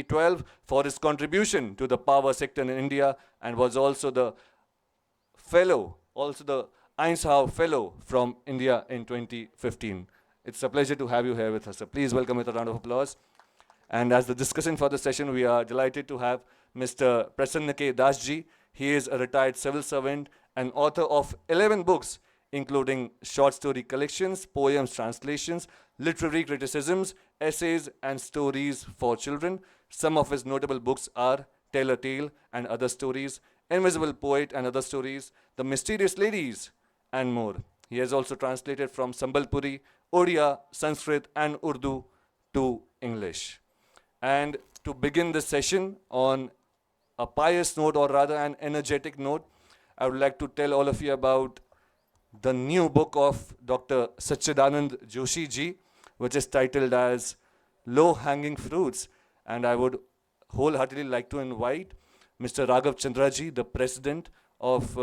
2012 for his contribution to the power sector in India, and was also the Eisenhower Fellow from India in 2015. It's a pleasure to have you here with us. So please welcome with a round of applause. And as the discussion for the session, we are delighted to have Mr. Prasanna K. Dasji. He is a retired civil servant and author of 11 books, including short story collections, poems translations, literary criticisms, essays, and stories for children. Some of his notable books are Tell a Tale and Other Stories, Invisible Poet and Other Stories, The Mysterious Ladies, and more. He has also translated from Sambalpuri, Odia, Sanskrit, and Urdu to English. And to begin the session on a pious note, or rather an energetic note, I would like to tell all of you about the new book of Dr. Sachchidanand Joshi ji, which is titled as Low Hanging Fruits. And I would wholeheartedly like to invite Mr. Raghav Chandraji, the president of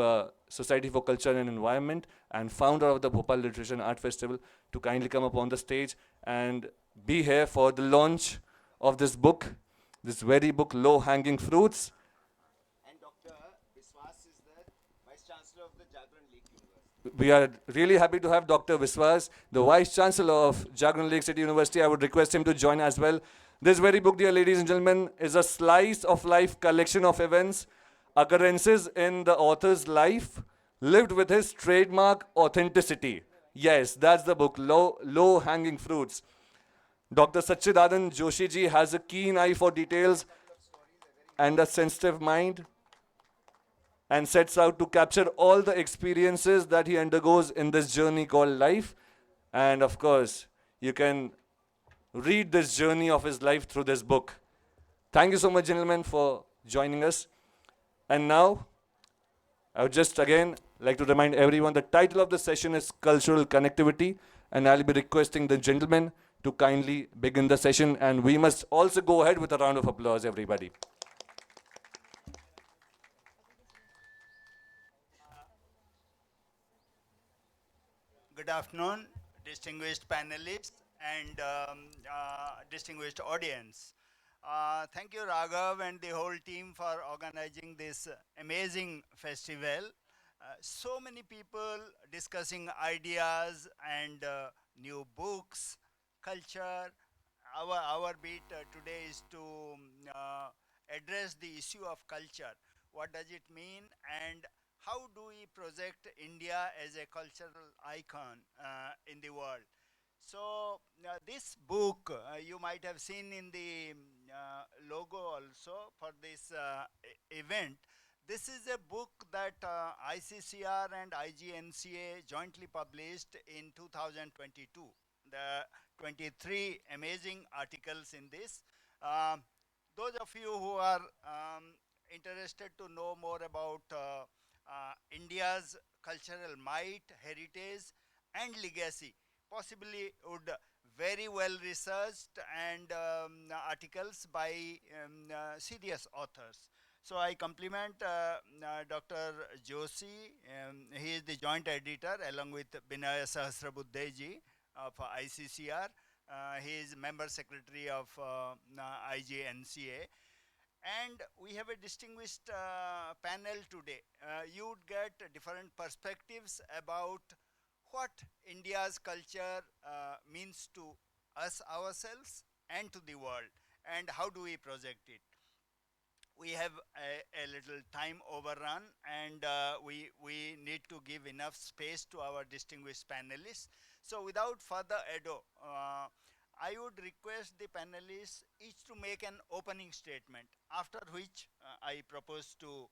Society for Culture and Environment and founder of the Bhopal Literature and Art Festival, to kindly come up on the stage and be here for the launch of this book, this very book, Low Hanging Fruits. And Dr. Biswas is the Vice Chancellor of the Jagran Lake University. We are really happy to have Dr. Viswas, the Vice Chancellor of Jagran Lake City University. I would request him to join as well. This very book, dear ladies and gentlemen, is a slice of life collection of events, occurrences in the author's life, lived with his trademark authenticity. Yes, that's the book, Low Hanging Fruits. Dr. Sachchidanand Joshi ji has a keen eye for details and a sensitive mind, and sets out to capture all the experiences that he undergoes in this journey called life. And of course, you can read this journey of his life through this book. Thank you so much, gentlemen, for joining us. And now, I would just again like to remind everyone the title of the session is Cultural Connectivity, and I'll be requesting the gentlemen to kindly begin the session, and we must also go ahead with a round of applause, everybody. Good afternoon, distinguished panelists and distinguished audience. Thank you, Raghav, and the whole team for organizing this amazing festival. So many people discussing ideas and new books, culture. Our beat today is to address the issue of culture. What does it mean, and how do we project India as a cultural icon in the world? So this book you might have seen in the logo also for this event. This is a book that ICCR and IGNCA jointly published in 2022. The 23 amazing articles in this. Those of you who are interested to know more about India's cultural might, heritage, and legacy, possibly would very well researched and articles by serious authors. So I compliment Dr. Joshi. He is the joint editor along with Binaya Sahasrabuddhe of ICCR. He is member secretary of IGNCA. And we have a distinguished panel today. You would get different perspectives about what India's culture means to us ourselves and to the world, and how do we project it. We have a little time overrun, and we need to give enough space to our distinguished panelists. So without further ado, I would request the panelists each to make an opening statement, after which I propose to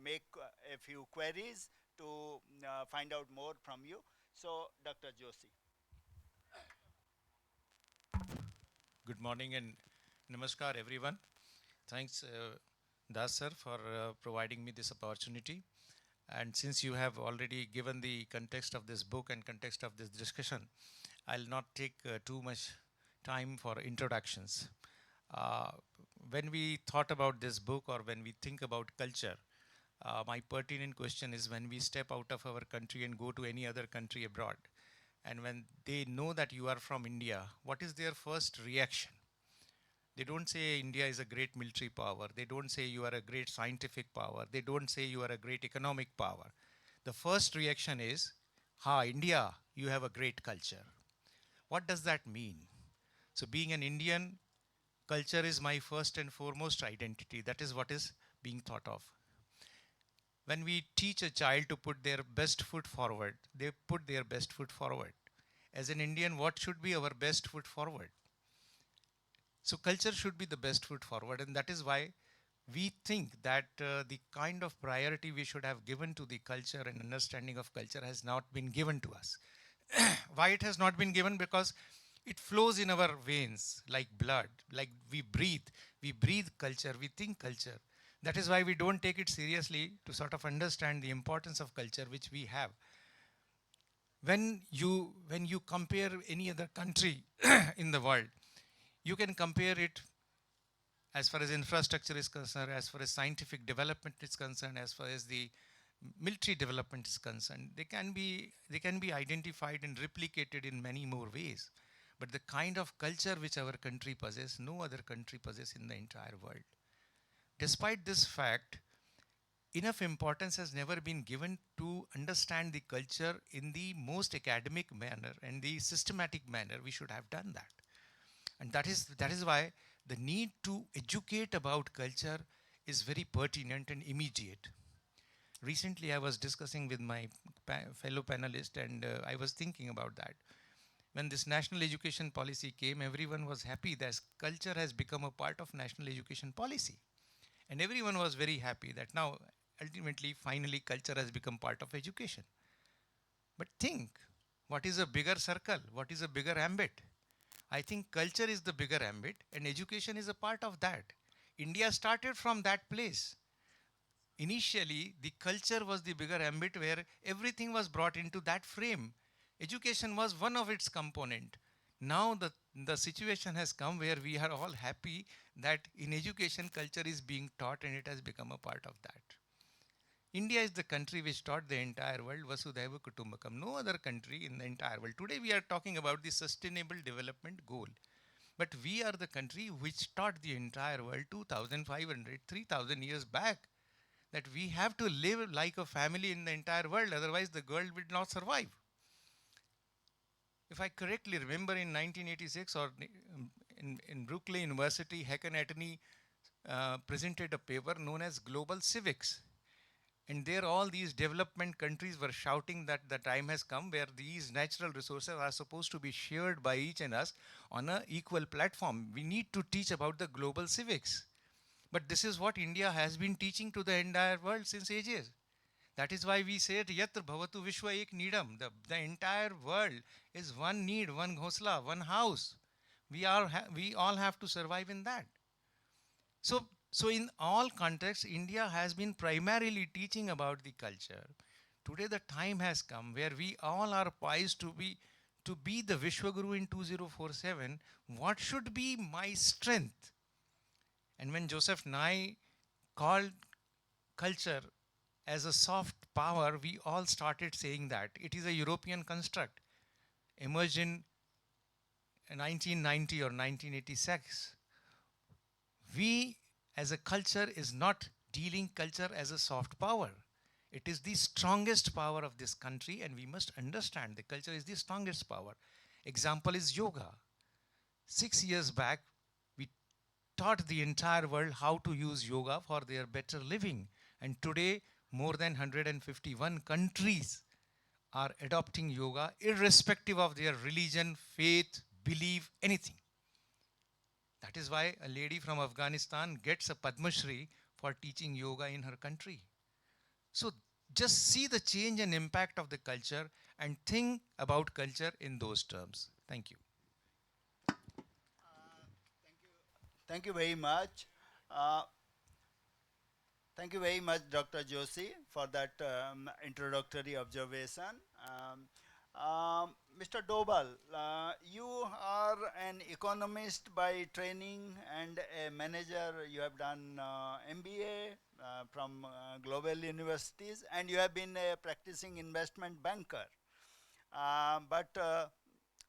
make a few queries to find out more from you. So, Dr. Joshi. Good morning and namaskar, everyone. Thanks, Das sir, for providing me this opportunity. And since you have already given the context of this book and context of this discussion, I'll not take too much time for introductions. When we thought about this book, or when we think about culture, my pertinent question is, when we step out of our country and go to any other country abroad, and when they know that you are from India, what is their first reaction? They don't say India is a great military power. They don't say you are a great scientific power. They don't say you are a great economic power. The first reaction is, ha, India, you have a great culture. What does that mean? So, being an Indian, culture is my first and foremost identity. That is what is being thought of. When we teach a child to put their best foot forward, they put their best foot forward. As an Indian, what should be our best foot forward? So, culture should be the best foot forward, and that is why we think that the kind of priority we should have given to the culture and understanding of culture has not been given to us. Why it has not been given? Because it flows in our veins like blood, like we breathe culture, we think culture. That is why we don't take it seriously to sort of understand the importance of culture which we have. When you compare any other country in the world, you can compare it as far as infrastructure is concerned, as far as scientific development is concerned, as far as the military development is concerned. They can be identified and replicated in many more ways. But the kind of culture which our country possesses, no other country possesses in the entire world. Despite this fact, enough importance has never been given to understand the culture in the most academic manner and the systematic manner. We should have done that. And that is why the need to educate about culture is very pertinent and immediate. Recently, I was discussing with my fellow panelist, and I was thinking about that. When this national education policy came, everyone was happy that culture has become a part of national education policy. And everyone was very happy that now, ultimately, finally, culture has become part of education. But think, what is a bigger circle? What is a bigger ambit? I think culture is the bigger ambit and education is a part of that. India started from that place. Initially, the culture was the bigger ambit where everything was brought into that frame. Education was one of its component. Now the situation has come where we are all happy that in education culture is being taught and it has become a part of that. India is the country which taught the entire world Vasudhaiva Kutumbakam. No other country in the entire world. Today we are talking about the sustainable development goal. But we are the country which taught the entire world 2500, 3000 years back that we have to live like a family in the entire world, otherwise the world will not survive. If I correctly remember, in 1986 or in Brooklyn University, Hacken Attorney presented a paper known as Global Civics. And there all these development countries were shouting that the time has come where these natural resources are supposed to be shared by each and us on an equal platform. We need to teach about the global civics. But this is what India has been teaching to the entire world since ages. That is why we say Yatra Bhavatu Vishwa Ek Needam. The entire world is one need, one ghosla, one house. We all have to survive in that. So in all contexts, India has been primarily teaching about the culture. Today the time has come where we all are poised to be the Vishwaguru in 2047. What should be my strength? And when Joseph Nye called culture as a soft power, we all started saying that. It is a European construct, emerged in 1990 or 1986. We as a culture is not dealing culture as a soft power. It is the strongest power of this country, and we must understand the culture is the strongest power. Example is yoga. 6 years back, we taught the entire world how to use yoga for their better living. And today, more than 151 countries are adopting yoga, irrespective of their religion, faith, belief, anything. That is why a lady from Afghanistan gets a Padma Shri for teaching yoga in her country. So just see the change and impact of the culture and think about culture in those terms. Thank you. Thank you very much. Uh, Thank you very much, Dr. Joshi, for that introductory observation. Mr. Doval, you are an economist by training and a manager. You have done MBA from global universities, and you have been a practicing investment banker. But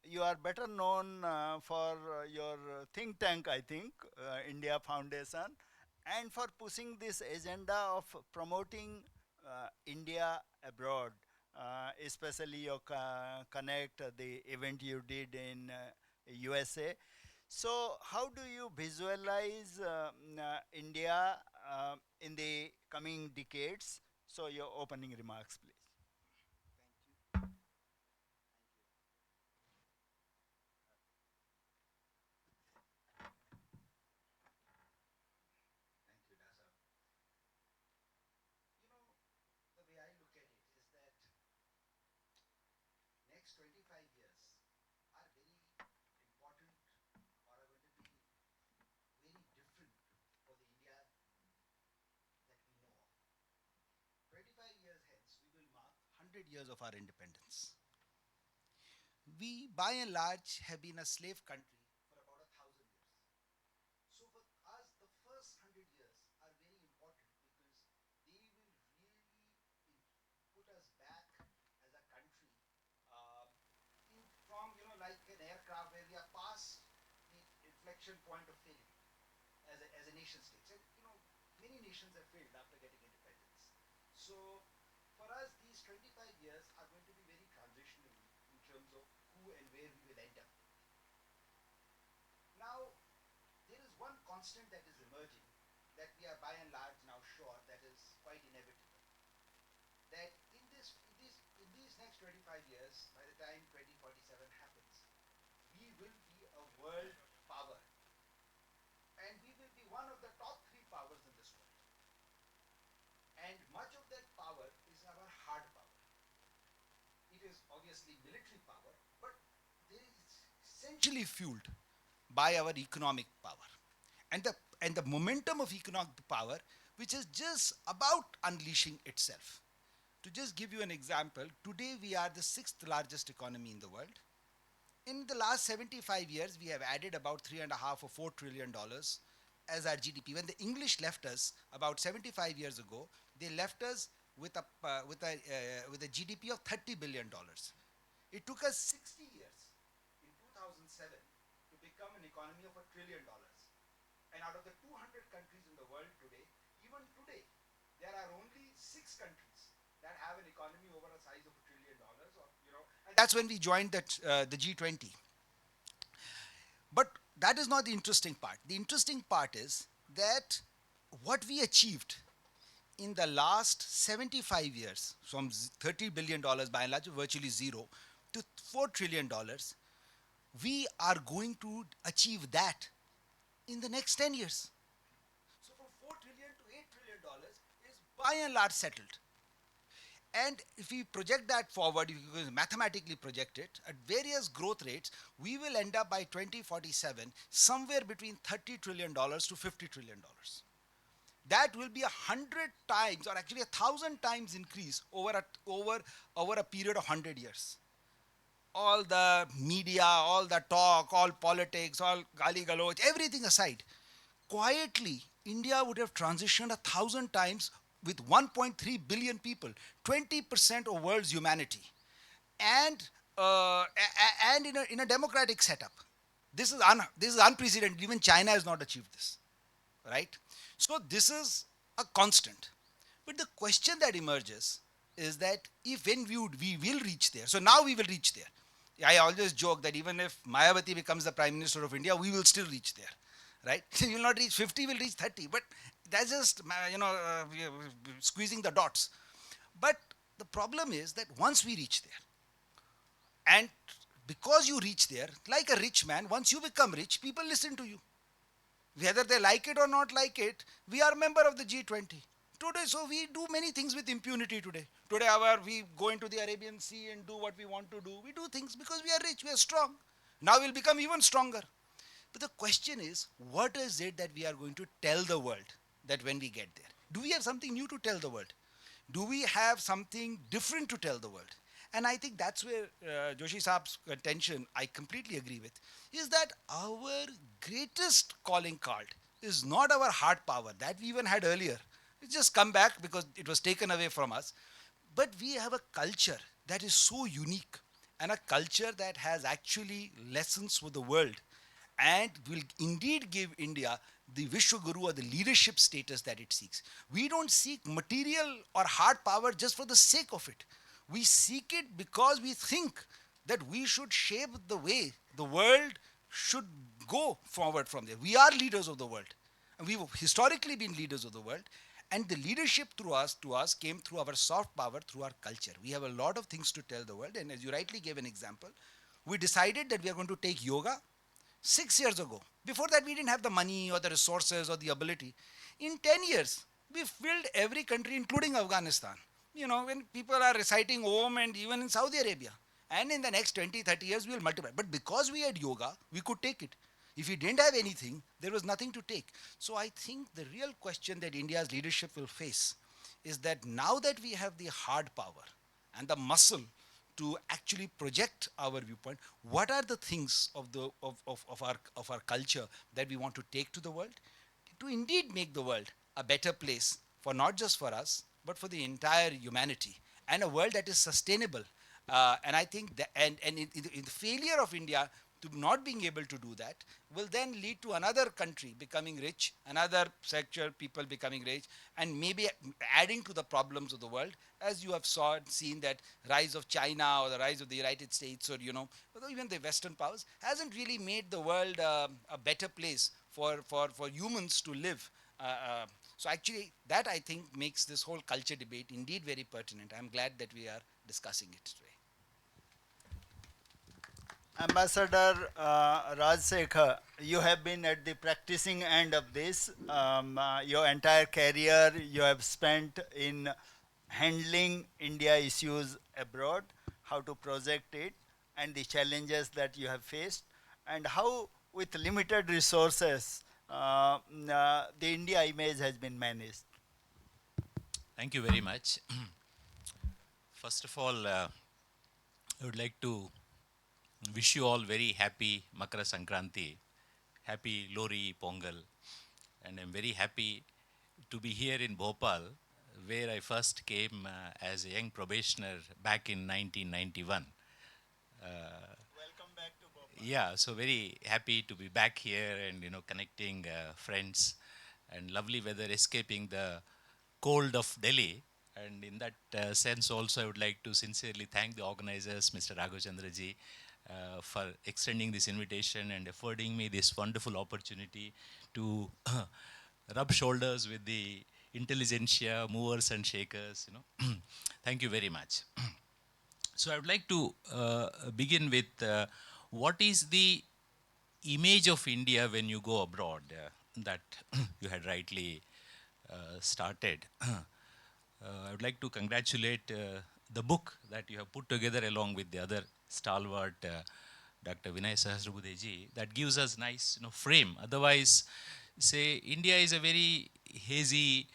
you are better known for your think tank, I think, India Foundation, and for pushing this agenda of promoting India abroad, especially your Connect, the event you did in USA. So, how do you visualize India in the coming decades? So, your opening remarks, please. Years of our independence. We, by and large, have been a slave country for about 1,000 years. So for us, the first 100 years are very important because they will really put us back as a country from, like an aircraft where we are past the inflection point of failure as a nation state. And, many nations have failed after getting independence. So for us, these 25 years are going to be very transitional in terms of who and where we will end up. Now, there is one constant that is emerging that we are by and large now sure that is quite inevitable. That in these next 25 years, by the time 2047 happens, we will be a world power. And we will be one of the top three powers in this world. And much of that power is our hard power. It is obviously military power, but there is essentially fueled by our economic power. And the momentum of economic power, which is just about unleashing itself. To just give you an example, today we are the sixth largest economy in the world. In the last 75 years, we have added about $3.5 or $4 trillion as our GDP. When the English left us about 75 years ago, they left us with a GDP of $30 billion. It took us 60 years in 2007 to become an economy of $1 trillion. And out of the 200 countries in the world today, even today, there are only 6 countries that have an economy over a size of $1 trillion, and that's when we joined the G20. But that is not the interesting part. The interesting part is that what we achieved in the last 75 years, from $30 billion by and large, virtually zero, to $4 trillion, we are going to achieve that in the next 10 years. So from 4 trillion to $8 trillion is by and large settled. And if we project that forward, if we mathematically project it at various growth rates, we will end up by 2047 somewhere between $30 trillion to $50 trillion. That will be 100 times, or actually 1,000 times increase over a period of 100 years. All the media, all the talk, all politics, all gali galoj, everything aside, quietly, India would have transitioned 1,000 times with 1.3 billion people, 20% of world's humanity, and and in a democratic setup. This is unprecedented. Even China has not achieved this, right? So this is a constant. But the question that emerges is that if when we will reach there, so now we will reach there. I always joke that even if Mayawati becomes the Prime Minister of India, we will still reach there, right? We will not reach 50, we'll reach 30. But that's just, squeezing the dots. But the problem is that once we reach there, and because you reach there, like a rich man, once you become rich, people listen to you. Whether they like it or not like it, we are a member of the G20. Today, so we do many things with impunity today. Today, we go into the Arabian Sea and do what we want to do. We do things because we are rich, we are strong. Now we'll become even stronger. But the question is, what is it that we are going to tell the world that when we get there? Do we have something new to tell the world? Do we have something different to tell the world? And I think that's where Joshi Saab's contention, I completely agree with, is that our greatest calling card is not our hard power that we even had earlier. It's just come back because it was taken away from us. But we have a culture that is so unique. and a culture that has actually lessons for the world and will indeed give India the Vishwaguru or the leadership status that it seeks. We don't seek material or hard power just for the sake of it. We seek it because we think that we should shape the way the world should go forward from there. We are leaders of the world. And we've historically been leaders of the world. And the leadership through us to us came through our soft power, through our culture. We have a lot of things to tell the world. And as you rightly gave an example, we decided that we are going to take yoga 6 years ago. Before that, we didn't have the money or the resources or the ability. In 10 years, we filled every country, including Afghanistan. You know, when people are reciting Om and even in Saudi Arabia. And in the next 20, 30 years, we will multiply. But because we had yoga, we could take it. If we didn't have anything, there was nothing to take. So I think the real question that India's leadership will face is that now that we have the hard power and the muscle to actually project our viewpoint, what are the things of our culture that we want to take to the world to indeed make the world a better place for not just for us but for the entire humanity, and a world that is sustainable. And I think that, and in the failure of India to not being able to do that will then lead to another country becoming rich, another sector people becoming rich, and maybe adding to the problems of the world, as you have seen that rise of China or the rise of the United States, or even the Western powers hasn't really made the world a better place for humans to live. So actually, that I think makes this whole culture debate indeed very pertinent. I'm glad that we are discussing it today. Ambassador Rajasekhar, you have been at the practicing end of this. Your entire career you have spent in handling India issues abroad, how to project it, and the challenges that you have faced, and how, with limited resources, the India image has been managed. Thank you very much. First of all, I would like to wish you all very happy Makara Sankranti, happy Lori Pongal, and I'm very happy to be here in Bhopal, where I first came as a young probationer back in 1991. Welcome back to Bhopal. Yeah, so very happy to be back here and connecting friends and lovely weather, escaping the cold of Delhi. And in that sense, also, I would like to sincerely thank the organizers, Mr. Raghavachandraji, for extending this invitation and affording me this wonderful opportunity to rub shoulders with the intelligentsia, movers and shakers. Thank you very much. So I would like to begin with what is the image of India when you go abroad that you had rightly started. I would like to congratulate the book that you have put together along with the other stalwart Dr. Vinay Sahasrabuddheji that gives us nice frame. Otherwise, say India is a very hazy,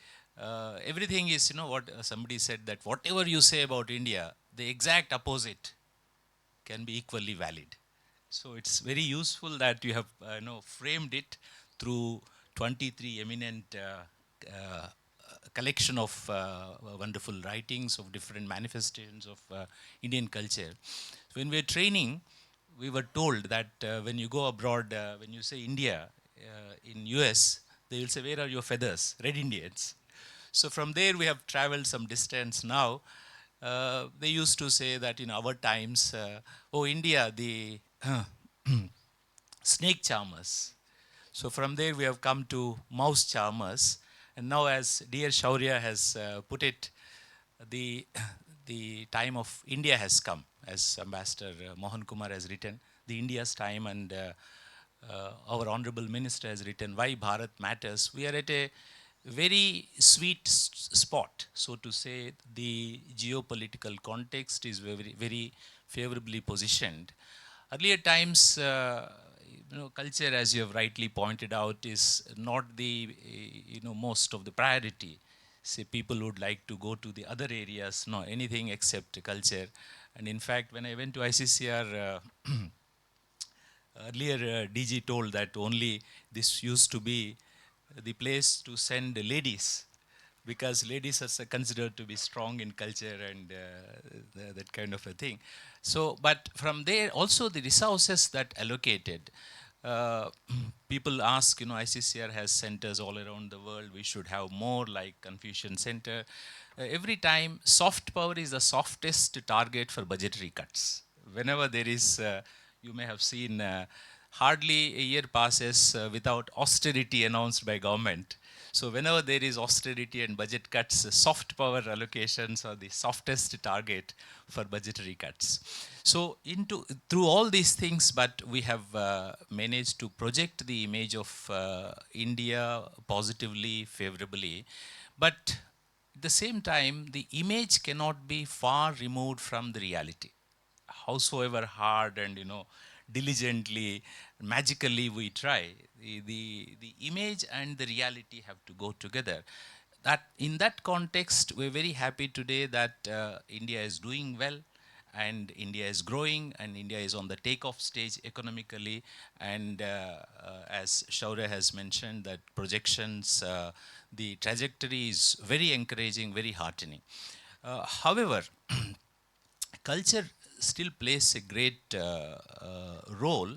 everything is what somebody said, that whatever you say about India, the exact opposite can be equally valid. So it's very useful that you have framed it through 23 eminent collection of wonderful writings of different manifestations of Indian culture. So when we are training, we were told that when you go abroad, when you say India in US, they will say, where are your feathers? Red Indians. So from there we have traveled some distance now. They used to say that in our times, oh India, the snake charmers. So from there we have come to mouse charmers. And now, as dear Shaurya has put it, the, the time of India has come, as Ambassador Mohan Kumar has written, the India's time, and our Honorable Minister has written, why Bharat matters. We are at a very sweet spot, so to say. The geopolitical context is very, very favorably positioned. Earlier times, culture, as you have rightly pointed out, is not the most of the priority. Say people would like to go to the other areas, no anything except culture. And in fact, when I went to ICCR earlier, DG told that only this used to be the place to send ladies, because ladies are considered to be strong in culture and that kind of a thing. So, but from there also the resources that allocated, uh, people ask, ICCR has centers all around the world. We should have more like Confucian Center. Every time, soft power is the softest target for budgetary cuts. Whenever there is, you may have seen, hardly a year passes without austerity announced by government. So whenever there is austerity and budget cuts, soft power allocations are the softest target for budgetary cuts. So through all these things, but we have managed to project the image of India positively, favorably. But at the same time, the image cannot be far removed from the reality. Howsoever hard and diligently, magically we try, the image and the reality have to go together. That in that context, we're very happy today that India is doing well, and India is growing, and India is on the takeoff stage economically. And as Shaurya has mentioned, that projections, the trajectory is very encouraging, very heartening. However, culture still plays a great role.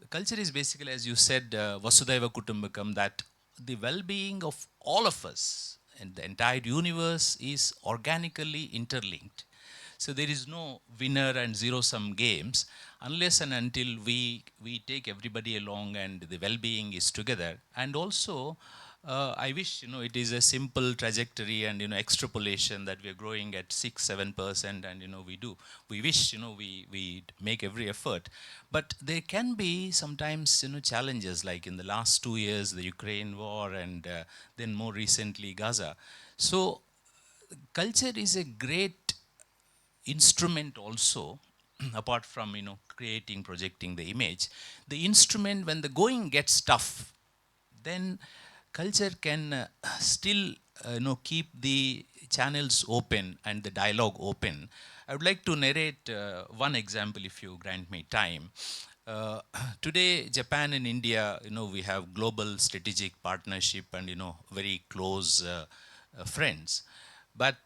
Culture is basically, as you said, Vasudhaiva Kutumbakam, that the well being of all of us and the entire universe is organically interlinked. So there is no winner and zero sum games unless and until we take everybody along and the well being is together. And also, I wish it is a simple trajectory and extrapolation that we are growing at 6-7%, and we wish we make every effort, but there can be sometimes challenges, like in the last 2 years the Ukraine war, and then more recently Gaza. So culture is a great instrument also, apart from creating, projecting the image. The instrument, when the going gets tough, then culture can still keep the channels open and the dialogue open. I would like to narrate one example, if you grant me time. uh, Today Japan and India, we have global strategic partnership and very close friends. But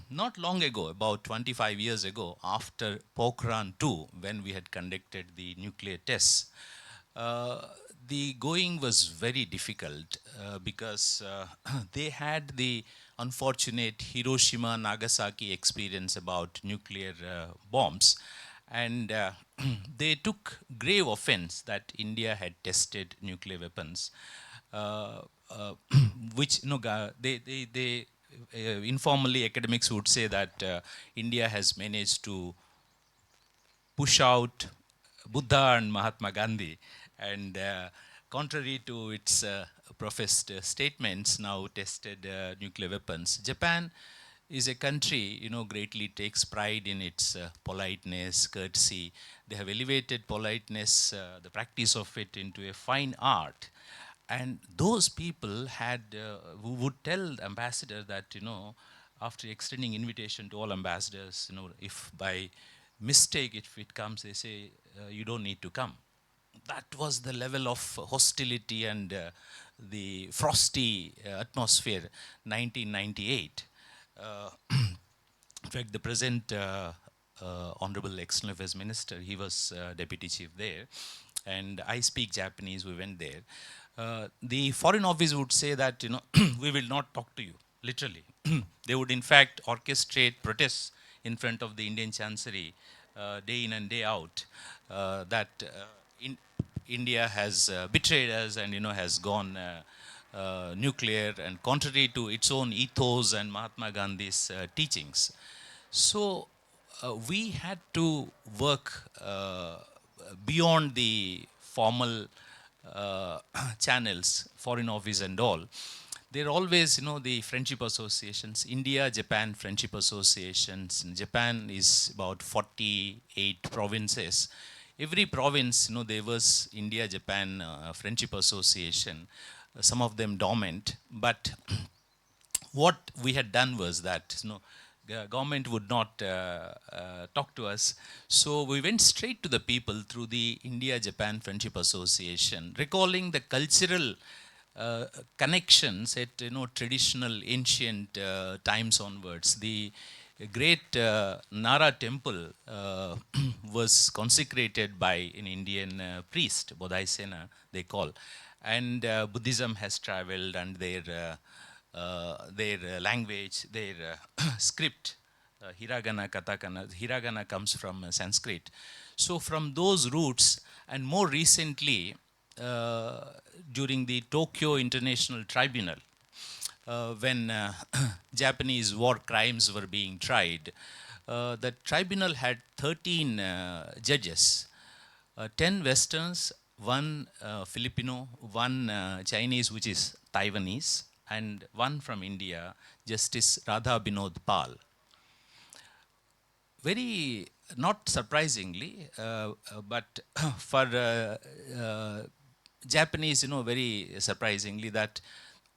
not long ago, about 25 years ago, after Pokhran 2, when we had conducted the nuclear tests, uh, the going was very difficult because they had the unfortunate Hiroshima Nagasaki experience about nuclear bombs, and they took grave offense that India had tested nuclear weapons, uh, uh, which they informally academics would say that India has managed to push out Buddha and Mahatma Gandhi, and contrary to its professed statements, now tested nuclear weapons. Japan is a country, greatly takes pride in its politeness, courtesy. They have elevated politeness, the practice of it, into a fine art. And those people had, who would tell the ambassador that, after extending invitation to all ambassadors, if by mistake, if it comes, they say, you don't need to come. That was the level of hostility and the frosty atmosphere, 1998. In fact, the present Honorable External Affairs Minister, he was Deputy Chief there, and I speak Japanese, we went there. The Foreign Office would say that, we will not talk to you, literally. They would in fact orchestrate protests in front of the Indian Chancery day in and day out, that in India has betrayed us and has gone nuclear, and contrary to its own ethos and Mahatma Gandhi's teachings. So we had to work beyond the formal channels, Foreign Office and all. There are always, the friendship associations, India Japan friendship associations. In Japan is about 48 provinces. Every province, there was India Japan friendship association. Some of them dormant, but what we had done was that government would not talk to us, so we went straight to the people through the India Japan Friendship Association, recalling the cultural connections at traditional ancient times onwards. The great Nara temple was consecrated by an Indian priest, Bodhaisena they call, and Buddhism has traveled, and their language, their script, hiragana, katakana. Hiragana comes from Sanskrit. So from those roots, and more recently, uh, during the Tokyo International Tribunal, when Japanese war crimes were being tried, the tribunal had 13 judges, 10 Westerns, one Filipino, one Chinese, which is Taiwanese, and one from India, Justice Radha Binod Pal. Very not surprisingly, but for Japanese, very surprisingly, that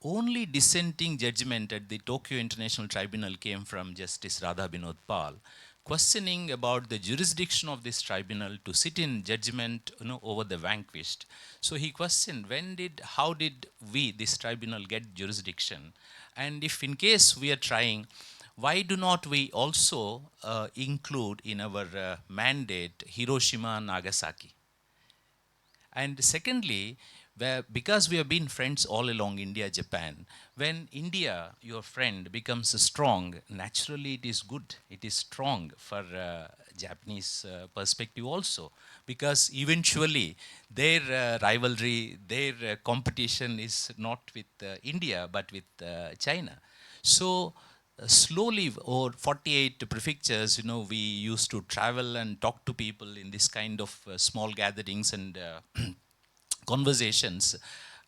only dissenting judgment at the Tokyo International Tribunal came from Justice Radha Binod Pal, questioning about the jurisdiction of this tribunal to sit in judgment, over the vanquished. So he questioned, how did we, this tribunal, get jurisdiction? And if in case we are trying, why do not we also include in our mandate Hiroshima, Nagasaki? And secondly, because we have been friends all along, India, Japan, when India, your friend, becomes strong, naturally it is good. It is strong for Japanese perspective also, because eventually their rivalry, their competition is not with India, but with China. So slowly, over 48 prefectures, we used to travel and talk to people in this kind of small gatherings and conversations.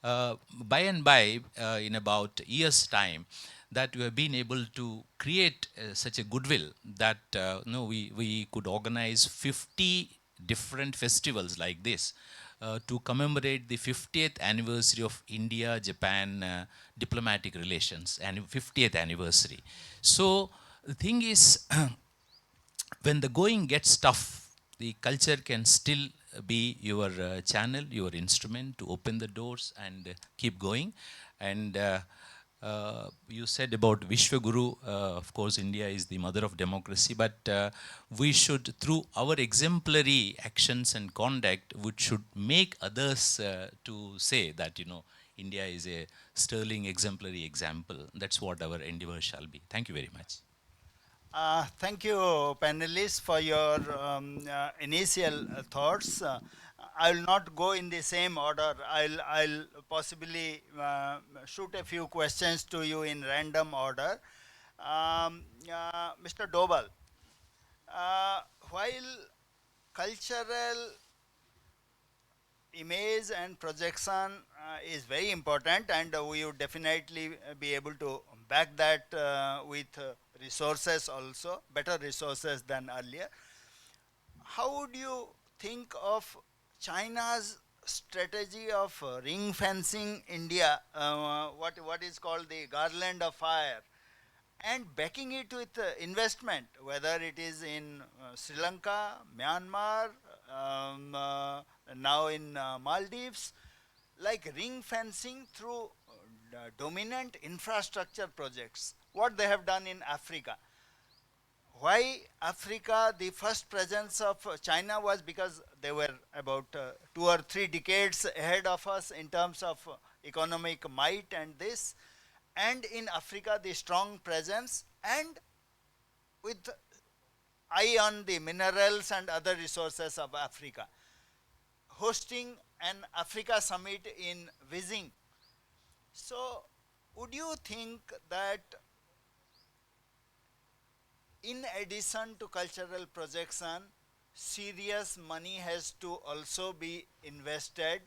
By and by, in about years' time, that we have been able to create such a goodwill that we could organize 50 different festivals like this to commemorate the 50th anniversary of India-Japan diplomatic relations and 50th anniversary. So the thing is, when the going gets tough, the culture can still be your channel, your instrument to open the doors and keep going. And you said about Vishwaguru, of course, India is the mother of democracy, but we should, through our exemplary actions and conduct, we should make others to say that, India is a sterling exemplary example. That's what our endeavor shall be. Thank you very much. Thank you, panelists, for your initial thoughts. I will not go in the same order. I'll possibly shoot a few questions to you in random order. Mr. Doval, while cultural image and projection is very important, and we would definitely be able to back that with resources also, better resources than earlier. How would you think of China's strategy of ring fencing India, what is called the garland of fire, and backing it with investment, whether it is in Sri Lanka, Myanmar, now in Maldives, like ring fencing through dominant infrastructure projects, what they have done in Africa. Why Africa? The first presence of China was because they were about 2 or 3 decades ahead of us in terms of economic might and this, and in Africa the strong presence, and with eye on the minerals and other resources of Africa, hosting an Africa summit in Beijing. So would you think that in addition to cultural projection, serious money has to also be invested,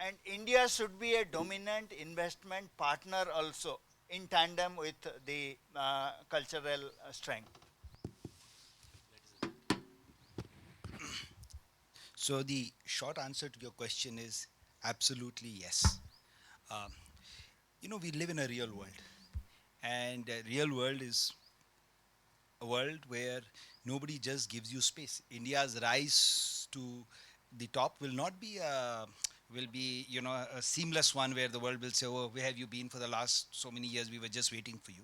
and India should be a dominant investment partner also in tandem with the cultural strength? So the short answer to your question is absolutely yes. Um, we live in a real world, and a real world is a world where nobody just gives you space. India's rise to the top will not be a will be, you know, a seamless one where the world will say, oh, where have you been for the last so many years? We were just waiting for you.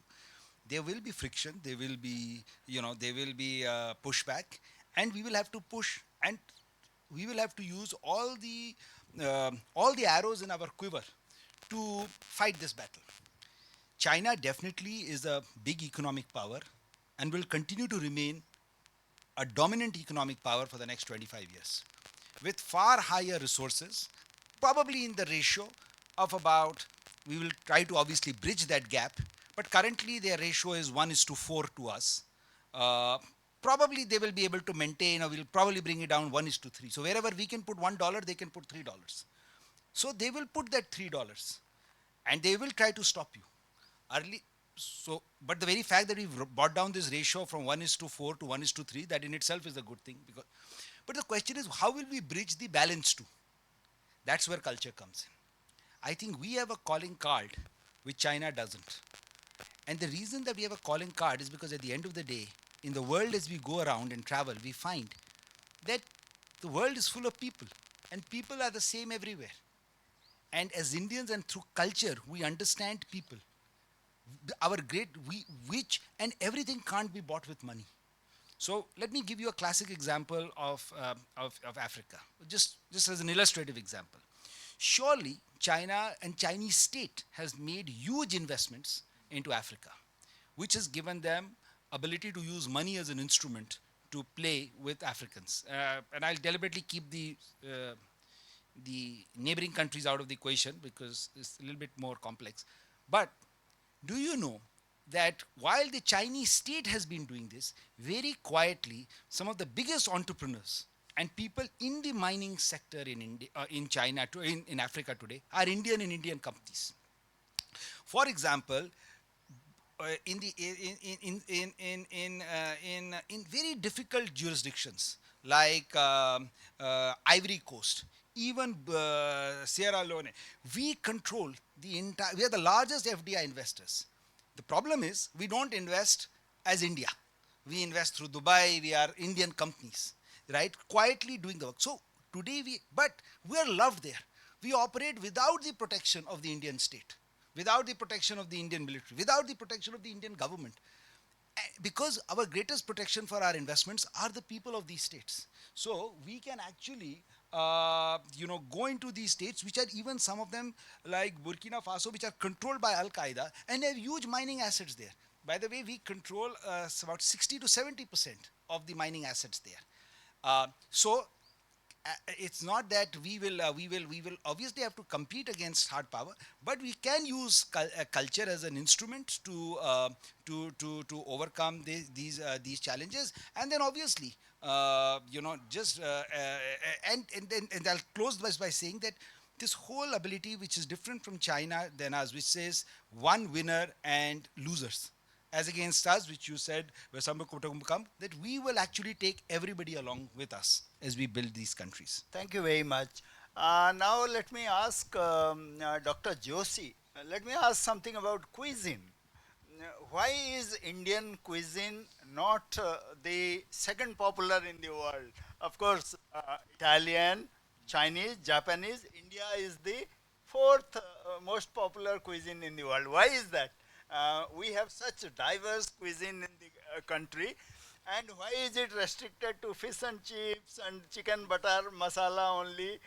There will be friction. There will be, you know, there will be pushback, and we will have to push, and we will have to use all the arrows in our quiver to fight this battle. China definitely is a big economic power and will continue to remain a dominant economic power for the next 25 years with far higher resources, probably in the ratio of about, we will try to obviously bridge that gap, but currently their ratio is 1 is to 4 to us. Uh, Probably they will be able to maintain, or we'll probably bring it down 1 is to 3. So wherever we can put $1, they can put $3. So they will put that $3 and they will try to stop you. Early, so, but the very fact that we've brought down this ratio from 1 is to 4 to 1 is to 3, that in itself is a good thing. Because, but the question is, how will we bridge the balance to? That's where culture comes in. I think we have a calling card which China doesn't. And the reason that we have a calling card is because at the end of the day, in the world as we go around and travel, we find that the world is full of people and people are the same everywhere. And as Indians and through culture, we understand people. Our great, which and everything can't be bought with money. So let me give you a classic example of Africa, just as an illustrative example. Surely China and Chinese state has made huge investments into Africa, which has given them ability to use money as an instrument to play with Africans. And I'll deliberately keep the neighboring countries out of the equation because it's a little bit more complex. But do you know that while the Chinese state has been doing this, very quietly, some of the biggest entrepreneurs and people in the mining sector in India, in China, in Africa today, are Indian and Indian companies. For example, in very difficult jurisdictions like Ivory Coast, even Sierra Leone, we control the entire. We are the largest FDI investors. The problem is we don't invest as India. We invest through Dubai. We are Indian companies, right? Quietly doing the work. So today but we are loved there. We operate without the protection of the Indian state, without the protection of the Indian military, without the protection of the Indian government. Because our greatest protection for our investments are the people of these states. So we can actually, go into these states, which are even some of them like Burkina Faso, which are controlled by Al Qaeda and have huge mining assets there. By the way, we control about 60 to 70% of the mining assets there. So it's not that we will obviously have to compete against hard power, but we can use culture as an instrument to overcome these challenges. And then obviously, and I'll close by saying that this whole ability, which is different from China than us, which says one winner and losers, as against us, which you said, where some come, that we will actually take everybody along with us as we build these countries. Thank you very much. Now let me ask Dr. Joshi. Let me ask something about cuisine. Why is Indian cuisine not the second popular in the world? Of course, Italian, Chinese, Japanese. India is the fourth most popular cuisine in the world. Why is that? We have such diverse cuisine in the country, and why is it restricted to fish and chips and chicken butter masala only?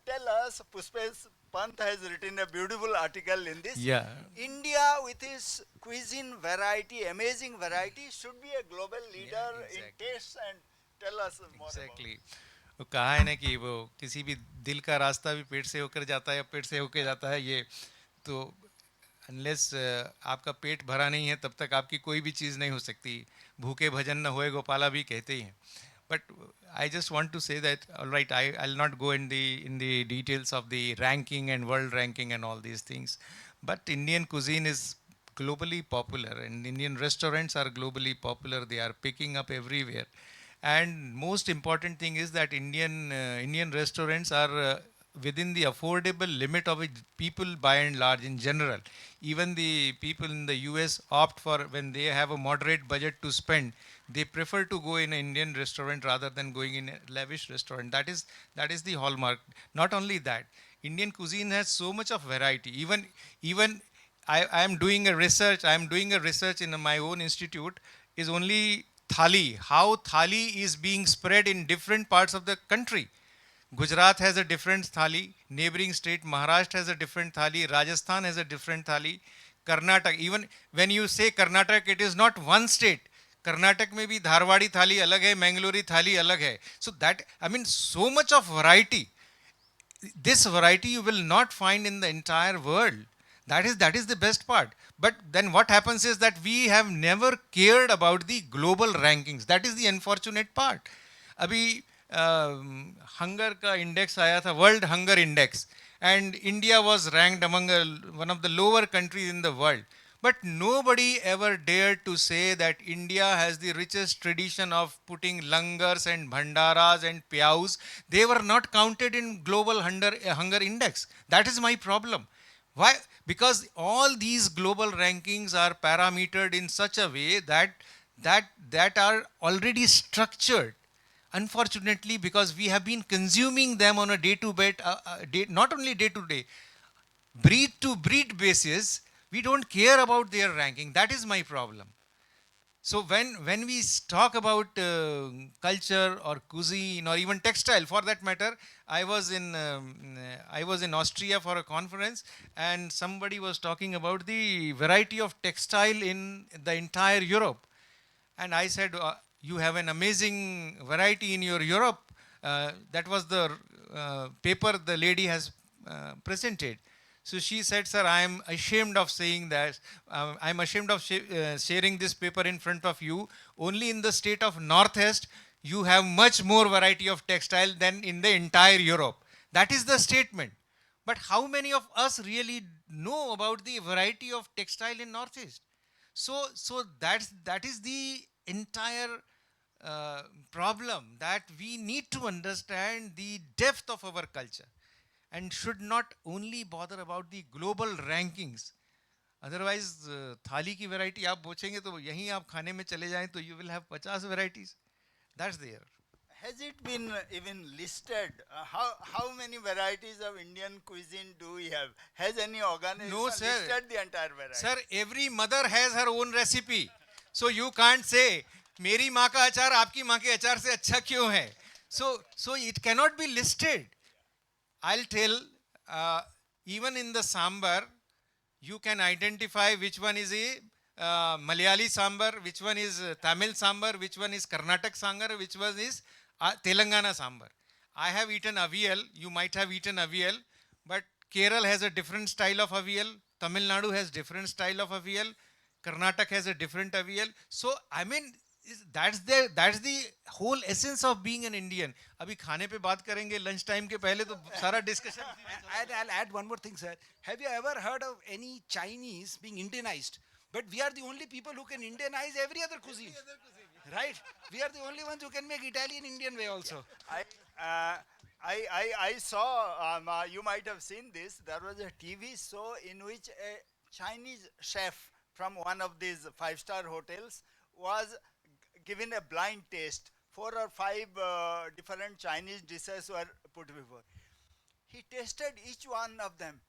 Tell us, Puspes Pant has written a beautiful article in this. Yeah. India with its cuisine variety, amazing variety, should be a global leader in exactly. taste. And tell us more exactly वो कहा है ना कि वो किसी भी दिल का रास्ता भी पेट से होकर जाता है या पेट से होकर जाता है ये तो अनलेस आपका पेट भरा नहीं है तब तक आपकी कोई भी चीज़ नहीं हो सकती भूखे भजन न होए गोपाला भी कहते ही हैं but I just want to say that all right I'll not go in the details of the ranking and world ranking and all these things but Indian cuisine is globally popular and Indian restaurants are globally popular. They are picking up everywhere and most important thing is that Indian restaurants are within the affordable limit of it. People by and large in general, even the people in the US opt for when they have a moderate budget to spend, They prefer to go in an Indian restaurant rather than going in a lavish restaurant. That is the hallmark. Not only that, Indian cuisine has so much of variety. Even I am doing a research. I am doing a research in my own institute. Is only thali. How thali is being spread in different parts of the country. Gujarat has a different thali. Neighboring state Maharashtra has a different thali. Rajasthan has a different thali. Karnataka, even when you say Karnataka, it is not one state. Karnataka में भी धारवाड़ी थाली अलग है, Mangalore थाली अलग है. So that, I mean, so much of variety. This variety you will not find in the entire world. That is the best part. But then what happens is that we have never cared about the global rankings. That is the unfortunate part. अभी hunger का index आया था, world hunger index, and India was ranked among one of the lower countries in the world. But nobody ever dared to say that India has the richest tradition of putting langars and bhandaras and pyaus. They were not counted in global hunger index. That is my problem. Why? Because all these global rankings are parametered in such a way that are already structured. Unfortunately, because we have been consuming them on a day, not only day to day, breed to breed basis, we don't care about their ranking. That is my problem. So when we talk about culture or cuisine or even textile, for that matter, I was in Austria for a conference, and somebody was talking about the variety of textile in the entire Europe. And I said, you have an amazing variety in your Europe. That was the paper the lady has presented. So she said, sir, I am ashamed of saying that. I am ashamed of sharing this paper in front of you. Only in the state of Northeast, you have much more variety of textile than in the entire Europe. That is the statement. But how many of us really know about the variety of textile in Northeast? So that is the entire problem, that we need to understand the depth of our culture and should not only bother about the global rankings. Otherwise, थाली की variety आप पूछेंगे तो यहीं आप खाने में चले जाएं तो you will have 50 varieties. That's there. Has it been even listed? How many varieties of Indian cuisine do we have? Has any organization No, sir. listed the entire variety? Sir, every mother has her own recipe. So you can't say, मेरी माँ का अचार आपकी माँ के अचार से अच्छा क्यों है? So it cannot be listed. I'll tell, even in the sambar, you can identify which one is a Malayali sambar, which one is Tamil sambar, which one is Karnataka sambar, which one is Telangana sambar. I have eaten avial, you might have eaten avial, but Kerala has a different style of avial, Tamil Nadu has different style of avial, Karnataka has a different avial. So, I mean, that's the whole essence of being an Indian. अभी खाने पे बात करेंगे lunch time के पहले तो सारा discussion. And I'll add one more thing, sir. Have you ever heard of any Chinese being Indianized? But we are the only people who can Indianize every other cuisine. Right? We are the only ones who can make Italian Indian way also. I saw, you might have seen this, there was a TV show in which a Chinese chef from one of these five-star hotels was given a blind taste. 4 or 5 different Chinese dishes were put before. He tasted each one of them.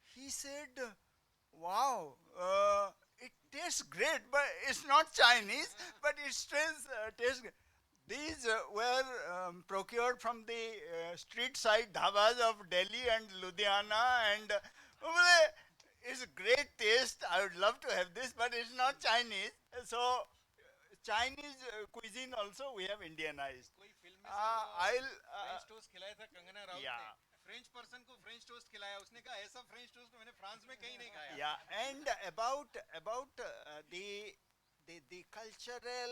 He said, wow, it tastes great, but it's not Chinese, but it tastes great. These were procured from the street side dhabas of Delhi and Ludhiana, and it's great taste. I would love to have this, but it's not Chinese. So Chinese cuisine also we have Indianized. कोई film में I'll French toast खिलाया था Kangana Raut yeah. ने, French person को French toast खिलाया, उसने कहा ऐसा फ्रेंच टोस्ट मैंने फ्रांस में कहीं नहीं खाया. Yeah, and about the cultural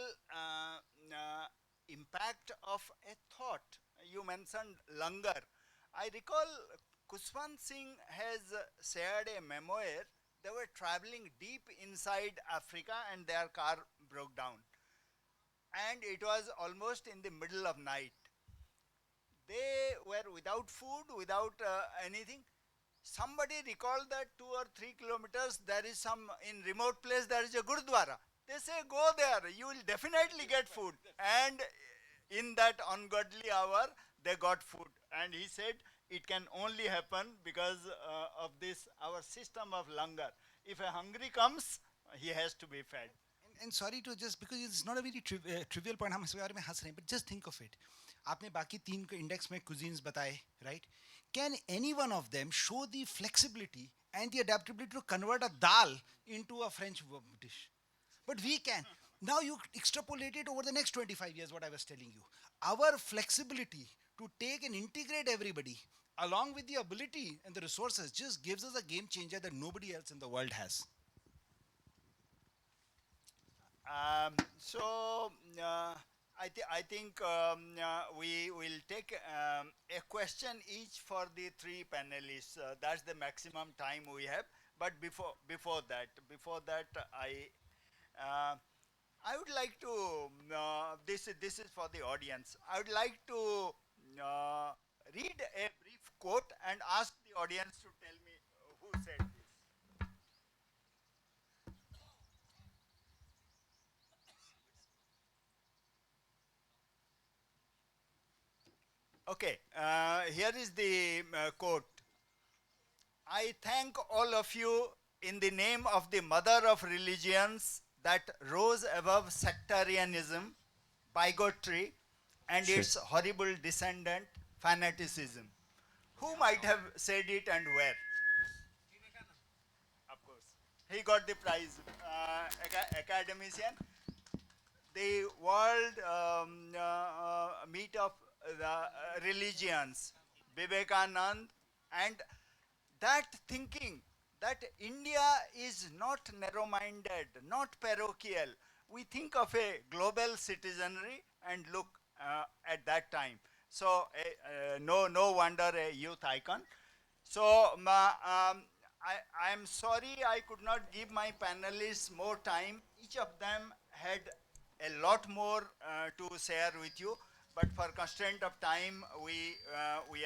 impact of a thought. You mentioned langar. I recall Kushwant Singh has shared a memoir. They were traveling deep inside Africa and their car broke down. And it was almost in the middle of night. They were without food, without anything. Somebody recalled that 2 or 3 kilometers there is in remote place there is a Gurudwara. They say, go there, you will definitely get food. And in that ungodly hour, they got food. And he said, it can only happen because of this, our system of langar. If a hungry comes, he has to be fed. And sorry to just, because it's not a very trivial point, हम इसके बारे में हंस रहे हैं, but just think of it. आपने बाकी तीन index में cuisines बताए, right? Can any one of them show the flexibility and the adaptability to convert a dal into a French dish? But we can. Now you extrapolate it over the next 25 years, what I was telling you. Our flexibility to take and integrate everybody along with the ability and the resources just gives us a game changer that nobody else in the world has. So I think we will take a question each for the three panelists. That's the maximum time we have. But before that, uh, I would like to this is for the audience. I would like to read a brief quote and ask the audience to tell me who said this. Okay, here is the quote. I thank all of you in the name of the mother of religions that rose above sectarianism, bigotry, and Sure. its horrible descendant, fanaticism. Who might have said it and where? Of course. He got the prize. Academician. The world meet of the religions, Vivekanand, and that thinking that India is not narrow-minded, not parochial. We think of a global citizenry and look at that time. So no wonder a youth icon. So I am sorry I could not give my panelists more time. Each of them had a lot more to share with you, but for constraint of time, we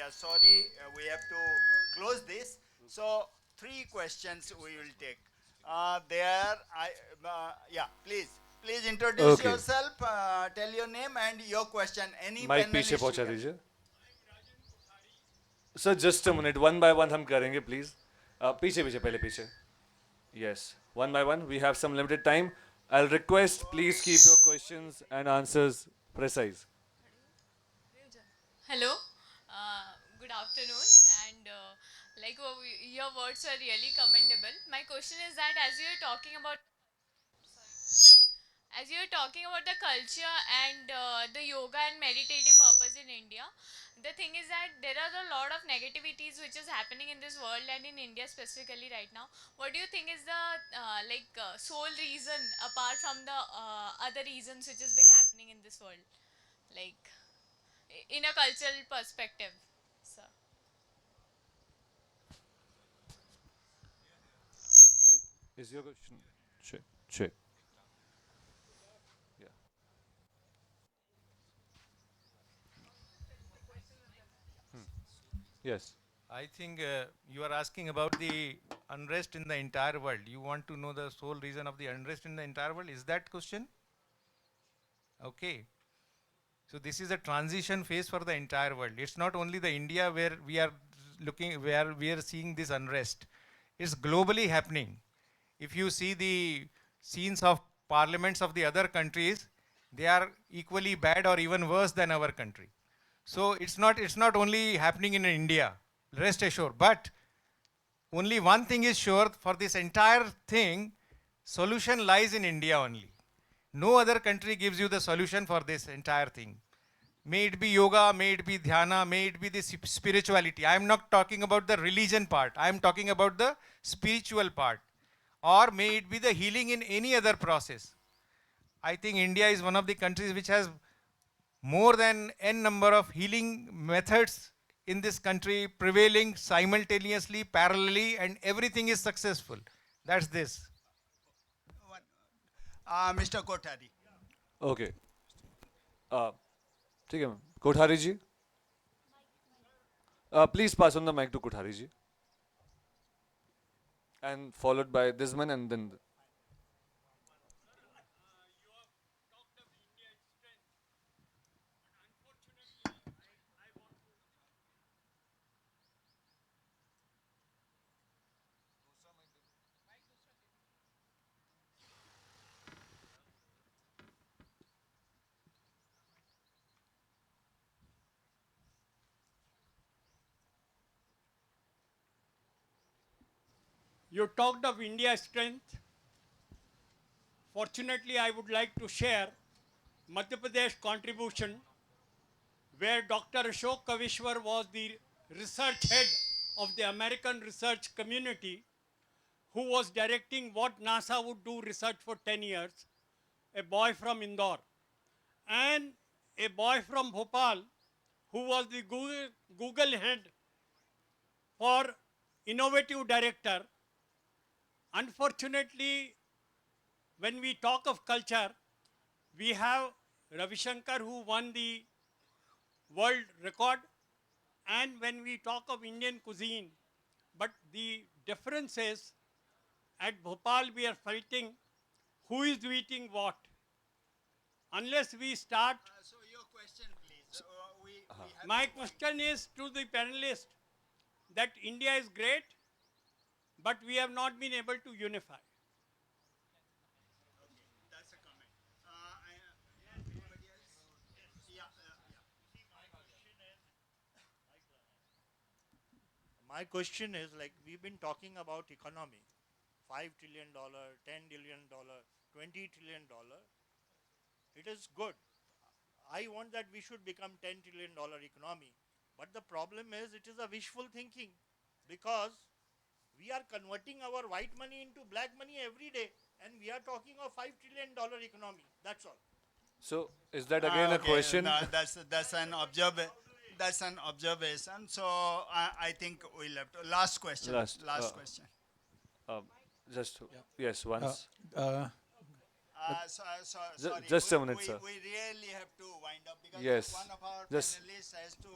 are sorry. We have to close this. So three questions we will take. Yeah, please introduce Okay. yourself, tell your name and your question. Any mic पीछे panelist you पहुंचा can. दीजिए. Sir, just a minute. One by one हम करेंगे, please. पीछे पीछे पहले पीछे. Yes. One by one. We have some limited time. I'll request, please keep your questions and answers precise. Hello, good afternoon, and your words are really commendable. My question is that as you're talking about the culture and the yoga and meditative purpose in India, the thing is that there are a lot of negativities which is happening in this world and in India specifically right now. What do you think is the sole reason apart from the other reasons which is being happening in this world, like in a cultural perspective, sir? Is your question? Check. Check. Yeah. Yes. I think you are asking about the unrest in the entire world. You want to know the sole reason of the unrest in the entire world? Is that question? Okay. So this is a transition phase for the entire world. It's not only the India where we are where we are seeing this unrest. It's globally happening. If you see the scenes of parliaments of the other countries, they are equally bad or even worse than our country. So it's not only happening in India. Rest assured. But only one thing is sure for this entire thing, solution lies in India only. No other country gives you the solution for this entire thing. May it be yoga, may it be dhyana, may it be the spirituality. I am not talking about the religion part. I am talking about the spiritual part. Or may it be the healing in any other process. I think India is one of the countries which has more than n number of healing methods in this country prevailing simultaneously, parallelly, and everything is successful. That's this. Mr. Kothari. Okay. ठीक है ma'am. Kothari ji. Please pass on the mic to Kothari ji. And followed by this man and then. You talked of India's strength. Fortunately, I would like to share Madhya Pradesh contribution, where Dr. Ashok Kavishwar was the research head of the American research community, who was directing what NASA would do research for 10 years, a boy from Indore, and a boy from Bhopal, who was the Google head for innovative director. Unfortunately, when we talk of culture, we have Ravi Shankar, who won the world record, and when we talk of Indian cuisine, but the difference is at Bhopal we are fighting who is eating what. Unless we start, So your question, please. We have my to question is to the panelists that India is great, but we have not been able to unify. Okay, that's a comment. Anybody else? Yeah, yeah. My question is like we've been talking about economy, $5 trillion, $10 billion, $20 trillion. It is good. I want that we should become $10 trillion economy. But the problem is it is a wishful thinking because we are converting our white money into black money every day and we are talking of $5 trillion economy. That's all. So is that again a Okay, question? that's an observation. So I think we'll have to last question. Last, Last question. uh, just yes, once. Uh, Sorry, Just a minute, sir. we really have to wind up because Yes. one of our Just panelists has to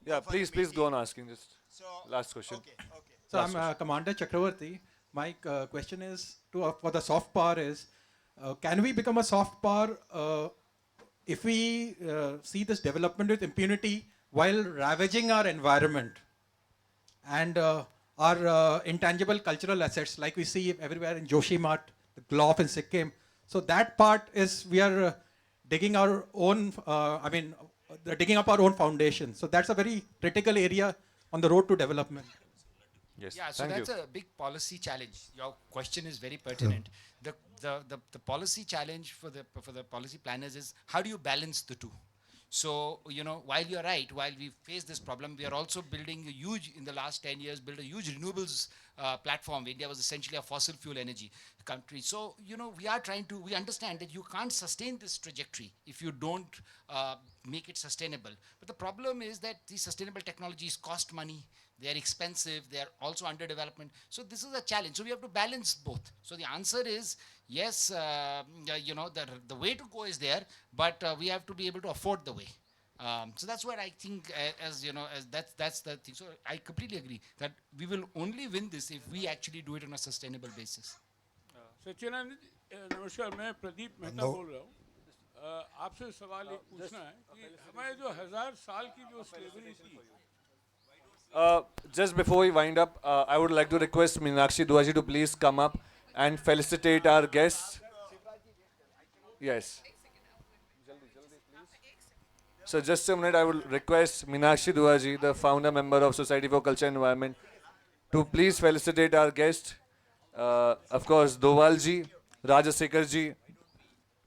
yeah. go for a Please go meeting. on asking. Just So last question. okay, okay. so Last I'm Commander Chakravarti. My question is to for the soft power is, can we become a soft power if we see this development with impunity while ravaging our environment and our intangible cultural assets, like we see everywhere in Joshi Mart, the Glof in Sikkim. So that part is we are digging our own. Digging up our own foundation. So that's a very critical area on the road to development. Yes. Yeah, so Thank you. that's a big policy challenge. Your question is very pertinent. The policy challenge for the policy planners is how do you balance the two? So, while you're right, while we face this problem, we are also building in the last 10 years, build a huge renewables platform. India was essentially a fossil fuel energy country. So, we understand that you can't sustain this trajectory if you don't make it sustainable. But the problem is that these sustainable technologies cost money. They are expensive. They are also under development. So this is a challenge. So we have to balance both. So the answer is yes. The way to go is there, but we have to be able to afford the way. So that's where I think, that's the thing. So I completely agree that we will only win this if we actually do it on a sustainable basis. सच्चिदानंद जी, नमस्कार, मैं प्रदीप मेहता बोल रहा हूँ। आपसे सवाल एक पूछना है कि हमारे जो 1000 साल की जो स्लेवरी थी, Just before we wind up, I would like to request Meenakshi Duaji to please come up and felicitate our guests. Yes. So just a minute, I would request Meenakshi Duaji, the founder member of Society for Culture and Environment, to please felicitate our guest. Of course, Doval ji, Rajasekhar ji,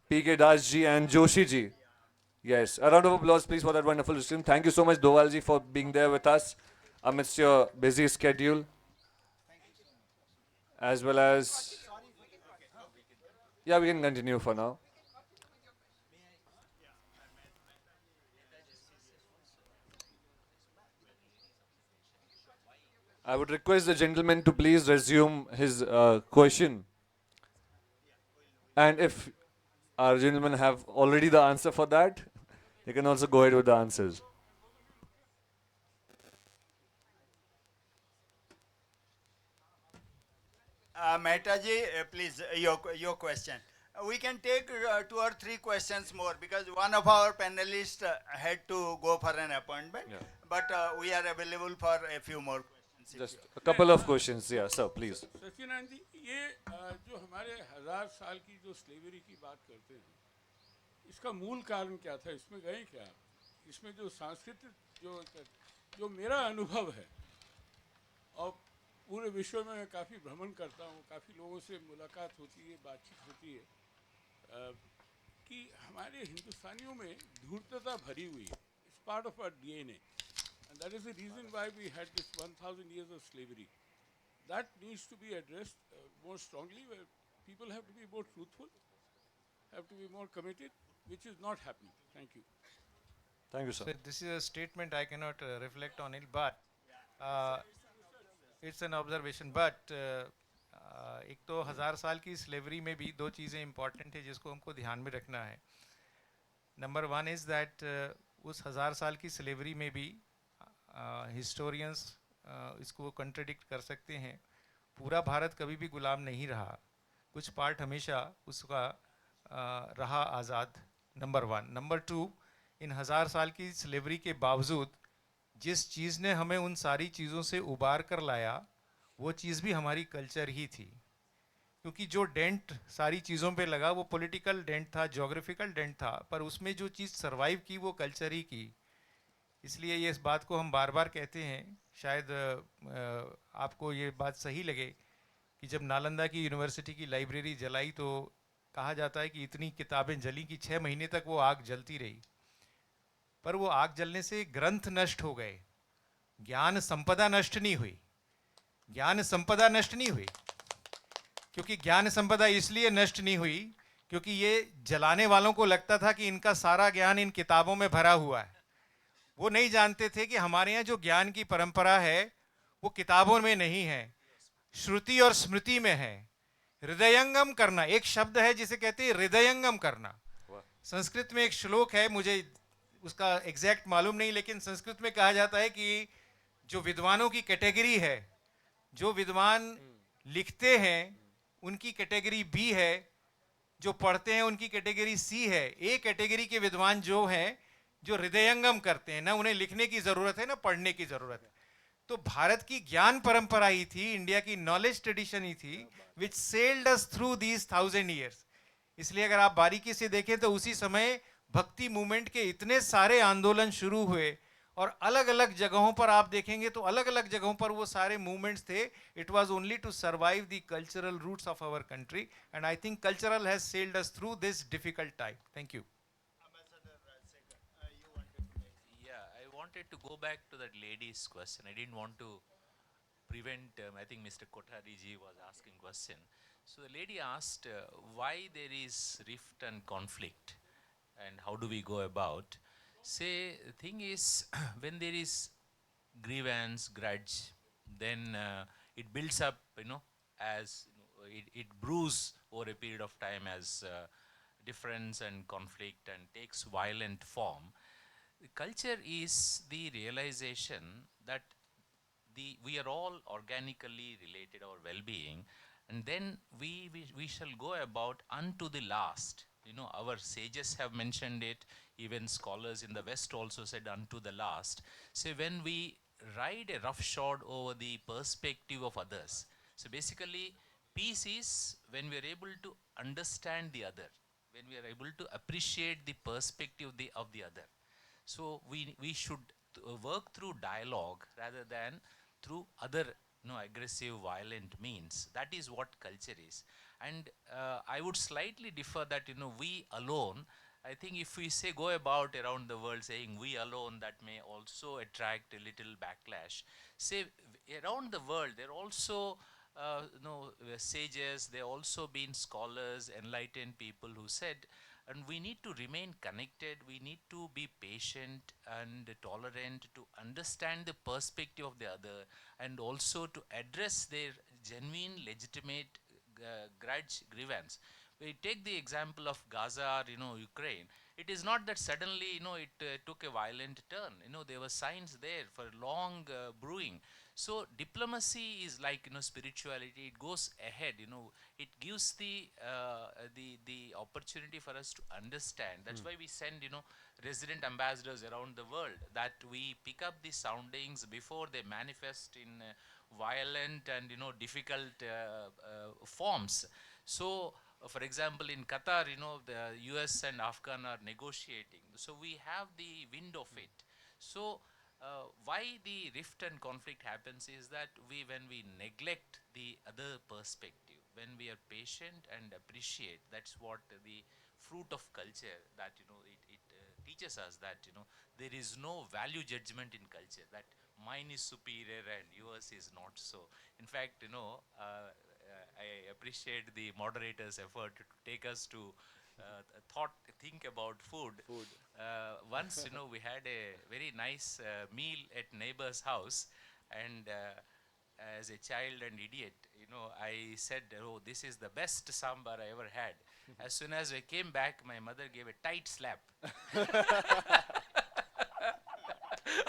PK Das ji, and Joshi ji. Yes, a round of applause, please, for that wonderful stream. Thank you so much, Doval ji, for being there with us amidst your busy schedule, as well as. Yeah, we can continue for now. I would request the gentleman to please resume his question. And if our gentlemen have already the answer for that, they can also go ahead with the answers. Mehtaji, please, your question. We can take 2 or 3 questions more because one of our panelists had to go for an appointment. Yeah. But we are available for a few more questions. Just a couple of questions, yeah, sir, please. सच्चिदानंद जी, ये जो हमारे 1000 साल की जो slavery की बात करते हैं, इसका मूल कारण क्या था? इसमें गए क्या? इसमें जो सांस्कृतिक जो मेरा अनुभव है, और पूरे विश्व में मैं काफ़ी भ्रमण करता हूँ, काफ़ी लोगों से मुलाकात होती है, बातचीत होती है कि हमारे हिंदुस्तानियों में धूर्तता भरी हुई है. It's part of our DNA and that is the reason why we had this 1000 years of slavery. That needs to be addressed more strongly, where people have to be more truthful, have to be more committed, which is not happening. Thank you. Thank you, sir. So this is a statement I cannot reflect on it, but uh, it's an observation. But एक तो 1000 साल की slavery में भी दो चीज़ें important है जिसको हमको ध्यान में रखना है. नंबर वन इज़ दैट उस 1000 साल की स्लेवरी में भी हिस्टोरियंस इसको कंट्रडिक्ट कर सकते हैं. पूरा भारत कभी भी गुलाम नहीं रहा, कुछ पार्ट हमेशा उसका रहा आज़ाद. Number one. नंबर टू, इन 1000 साल की स्लेवरी के बावजूद जिस चीज़ ने हमें उन सारी चीज़ों से उबार कर लाया वो चीज़ भी हमारी कल्चर ही थी. क्योंकि जो डेंट सारी चीज़ों पे लगा वो पॉलिटिकल डेंट था, ज्योग्राफिकल डेंट था, पर उसमें जो चीज़ सरवाइव की वो कल्चर ही की. इसलिए ये इस बात को हम बार बार कहते हैं, शायद आपको ये बात सही लगे कि जब नालंदा की यूनिवर्सिटी की लाइब्रेरी जलाई तो कहा जाता है कि इतनी किताबें जली कि 6 महीने तक वो आग जलती रही. पर वो आग जलने से ग्रंथ नष्ट हो गए, ज्ञान संपदा नष्ट नहीं हुई. ज्ञान संपदा नष्ट नहीं हुई. क्योंकि ज्ञान संपदा इसलिए नष्ट नहीं हुई क्योंकि ये जलाने वालों को लगता था कि इनका सारा ज्ञान इन किताबों में भरा हुआ है. वो नहीं जानते थे कि हमारे यहाँ जो ज्ञान की परंपरा है वो किताबों में नहीं है, श्रुति और स्मृति में है. हृदयंगम करना एक शब्द है जिसे कहते हैं हृदयंगम करना. संस्कृत में एक श्लोक है, मुझे उसका एग्जैक्ट मालूम नहीं, लेकिन संस्कृत में कहा जाता है कि जो विद्वानों की कैटेगरी है, जो विद्वान लिखते हैं उनकी कैटेगरी बी है, जो पढ़ते हैं उनकी कैटेगरी सी है. ए कैटेगरी के विद्वान जो हैं जो हृदयंगम करते हैं, ना उन्हें लिखने की ज़रूरत है ना पढ़ने की ज़रूरत है. तो भारत की ज्ञान परंपरा ही थी, इंडिया की नॉलेज ट्रेडिशन ही थी which sailed us through these 1000 years. इसलिए अगर आप बारीकी से देखें तो उसी समय भक्ति मूवमेंट के इतने सारे आंदोलन शुरू हुए और अलग अलग जगहों पर आप देखेंगे तो अलग अलग जगहों पर वो सारे मूवमेंट्स थे. It was only to survive the cultural roots of our country and I think cultural has sailed us through this difficult time. Thank you. Ambassador Rajasekhar, you wanted to make. Yeah, I wanted to go back to that lady's question. I didn't want to prevent, I think Mr. Kothari ji was asking question. So the lady asked why there is rift and conflict and how do we go about. Say, the thing is, when there is grievance, grudge, then it builds up, as it brews over a period of time as difference and conflict and takes violent form. The culture is the realization that we are all organically related, our well-being, and then we shall go about unto the last. Our sages have mentioned it, even scholars in the West also said unto the last. So when we ride a roughshod over the perspective of others, so basically peace is when we are able to understand the other, when we are able to appreciate the perspective of the other. So we should work through dialogue rather than through other aggressive, violent means. That is what culture is. And I would slightly differ that we alone. I think if we say go about around the world saying we alone, that may also attract a little backlash. Say around the world, there are also sages. There also been scholars, enlightened people who said. And we need to remain connected, we need to be patient and tolerant to understand the perspective of the other and also to address their genuine, legitimate grudge, grievance. We take the example of Gaza or Ukraine. It is not that suddenly it took a violent turn. There were signs there for long brewing. So diplomacy is like spirituality. It goes ahead. It gives the opportunity for us to understand. That's why we send resident ambassadors around the world, that we pick up the soundings before they manifest in violent and difficult forms. So for example, in Qatar, the US and Afghan are negotiating. So we have the wind of it. So why the rift and conflict happens is that when we neglect the other perspective, when we are patient and appreciate, that's what the fruit of culture, that it teaches us that there is no value judgment in culture, that mine is superior and yours is not so. In fact, I appreciate the moderator's effort to take us to think about food. Once, we had a very nice meal at neighbor's house, and as a child and idiot, I said, "Oh, this is the best sambar I ever had." As soon as I came back, my mother gave a tight slap.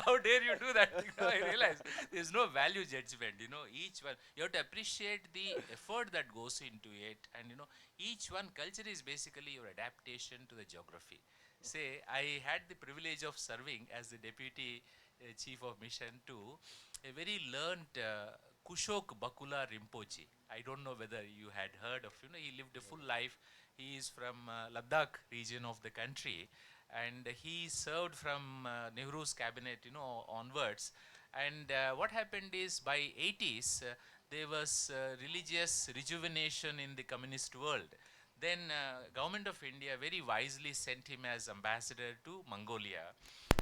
How dare you do that? I realize there's no value judgment. Each one, you have to appreciate the effort that goes into it, and each one culture is basically your adaptation to the geography. Say, I had the privilege of serving as the deputy chief of mission to a very learned Kushok Bakula Rinpoche. I don't know whether you had heard of. He lived a full life. He is from Ladakh region of the country, and he served from Nehru's cabinet, onwards. And what happened is, by 80s, there was religious rejuvenation in the communist world. Then government of India very wisely sent him as ambassador to Mongolia.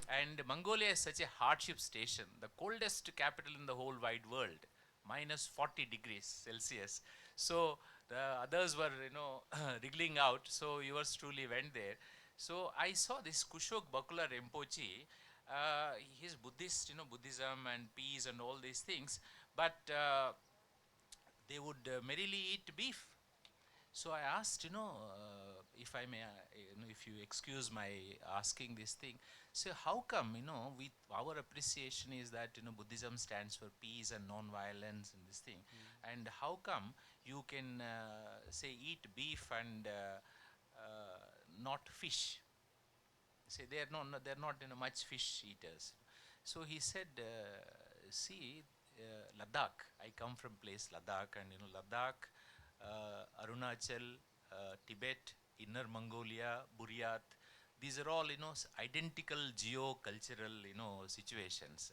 And Mongolia is such a hardship station, the coldest capital in the whole wide world, minus 40 degrees Celsius. So the others were, wriggling out. So yours truly went there. So I saw this Kushok Bakula Rinpoche. He's Buddhist, Buddhism and peace and all these things. But they would merrily eat beef. So I asked, if I may, if you excuse my asking this thing, so how come, with our appreciation is that, Buddhism stands for peace and non-violence and this thing, and how come you can, say, eat beef and not fish? Say they're not much fish eaters. So he said, see, Ladakh. I come from place Ladakh, and Ladakh, Arunachal, Tibet, Inner Mongolia, Buryat. These are all identical geo-cultural situations.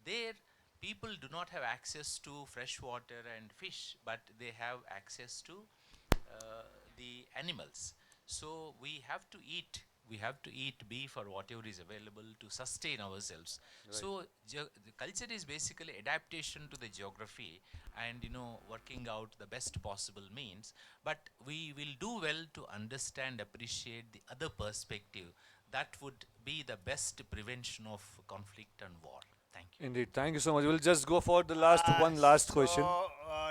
There, people do not have access to fresh water and fish, but they have access to the animals. So we have to eat. We have to eat beef or whatever is available to sustain ourselves. Right. So the culture is basically adaptation to the geography, and working out the best possible means. But we will do well to understand, appreciate the other perspective. That would be the best prevention of conflict and war. Thank you. Indeed. Thank you so much. We'll just go for the one last question.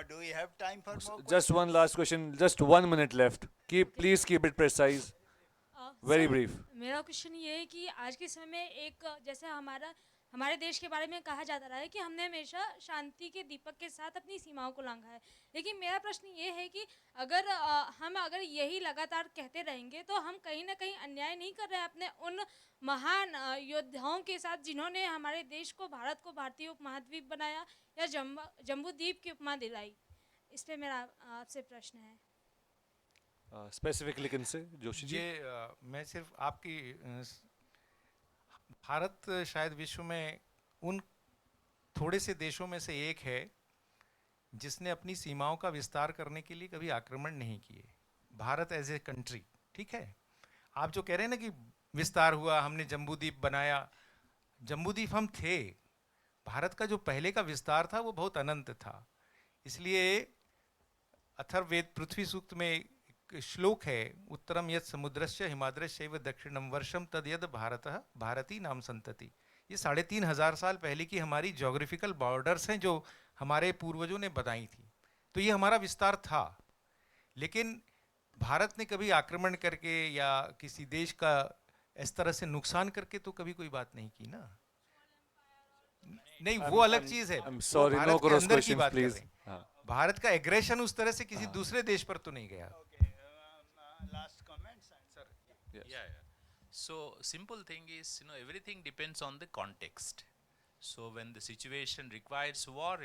Do we have time for more Just questions? one last question. Just 1 minute left. Please keep it precise. Very sir, brief. मेरा question ये है कि आज के समय में एक जैसे हमारे देश के बारे में कहा जाता रहा है कि हमने हमेशा शांति के दीपक के साथ अपनी सीमाओं को लांघा है, लेकिन मेरा प्रश्न ये है कि अगर यही लगातार कहते रहेंगे तो हम कहीं ना कहीं अन्याय नहीं कर रहे हैं अपने उन महान योद्धाओं के साथ जिन्होंने हमारे देश को, भारत को भारतीय उपमहाद्वीप बनाया या जम्बू द्वीप की उपमा दिलाई? इस पर मेरा आपसे प्रश्न है. Specifically can say, Joshi ji. मैं सिर्फ आपकी भारत शायद विश्व में उन थोड़े से देशों में से एक है जिसने अपनी सीमाओं का विस्तार करने के लिए कभी आक्रमण नहीं किए. भारत एज ए कंट्री, ठीक है. आप जो कह रहे हैं ना कि विस्तार हुआ, हमने जम्बूद्वीप बनाया, जम्बूद्वीप हम थे. भारत का जो पहले का विस्तार था वो बहुत अनंत था. इसलिए अथर्ववेद पृथ्वी सूक्त में एक श्लोक है, उत्तरम यत् समुद्रस्य हिमाद्रश्चैव दक्षिणम वर्षम तद यद भारतः भारती नाम संतति. ये 3500 साल पहले की हमारी जोग्राफिकल बॉर्डर्स हैं जो हमारे पूर्वजों ने बताई थी. तो ये हमारा विस्तार था, लेकिन भारत ने कभी आक्रमण करके या किसी देश का इस तरह से नुकसान करके तो कभी कोई बात नहीं की ना. नहीं, वो अलग चीज है. भारत के अंदर की बात कर रहे हैं. भारत का एग्रेशन उस तरह से किसी दूसरे देश पर तो नहीं गया. Last comments, sir. Yes. Yeah. So simple thing is, everything depends on the context. So when the situation requires war,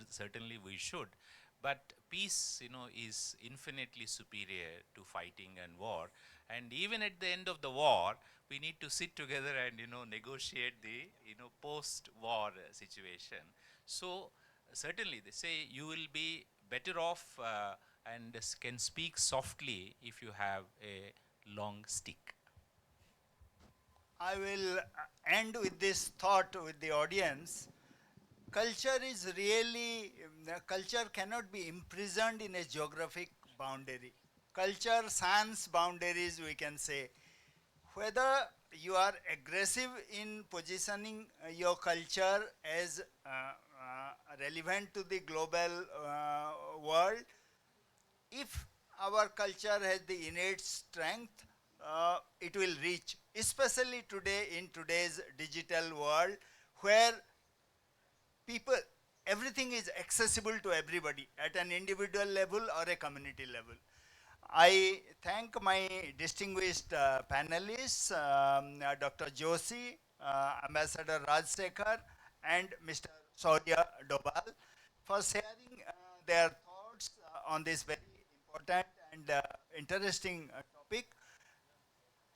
certainly we should. But peace, is infinitely superior to fighting and war. And even at the end of the war, we need to sit together and, negotiate the, post-war situation. So certainly they say you will be better off and can speak softly if you have a long stick. I will end with this thought with the audience. Culture is really, culture cannot be imprisoned in a geographic boundary. Culture sans boundaries, we can say. Whether you are aggressive in positioning your culture as relevant to the global world, if our culture has the innate strength, it will reach, especially today in today's digital world where people, everything is accessible to everybody at an individual level or a community level. I thank my distinguished panelists, Dr. Joshi, Ambassador Rajasekhar, and Mr. Shaurya Doval for sharing their thoughts on this very important and interesting topic.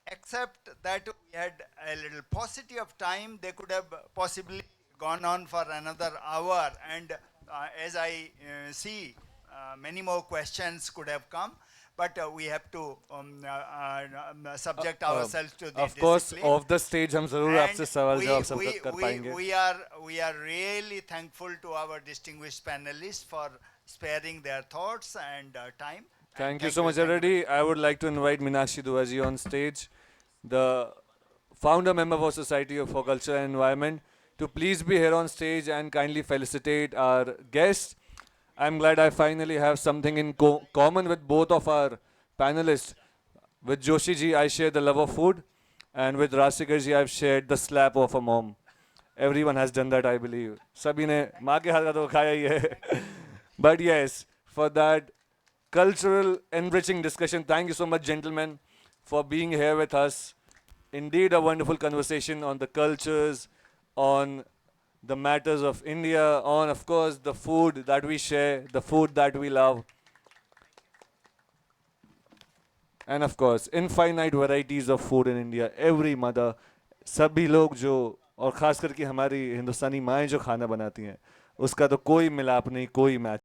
Except that we had a little paucity of time, they could have possibly gone on for another hour. And as I see, many more questions could have come. But we have to subject ourselves to the Of course, discipline. off the stage हम जरूर आपसे सवाल जवाब सब कर पाएंगे. We are really thankful to our distinguished panelists for sparing their thoughts and time. Thank you so much, everybody. I would like to invite Meenakshi Duaji on stage, the founder member for Society for Culture and Environment, to please be here on stage and kindly felicitate our guests. I'm glad I finally have something in common with both of our panelists. With Joshi ji, I share the love of food, and with Rajasekhar ji, I've shared the slap of a mom. Everyone has done that, I believe. Sabhi ne maa ke haath ka to khaya hi hai. But yes, for that cultural enriching discussion, thank you so much, gentlemen, for being here with us. Indeed, a wonderful conversation on the cultures, on the matters of India, on, of course, the food that we share, the food that we love. And of course, infinite varieties of food in India. Every mother, सभी लोग जो और ख़ास करके हमारी हिंदुस्तानी माएँ जो खाना बनाती हैं, उसका तो कोई मिलाप नहीं, कोई मैच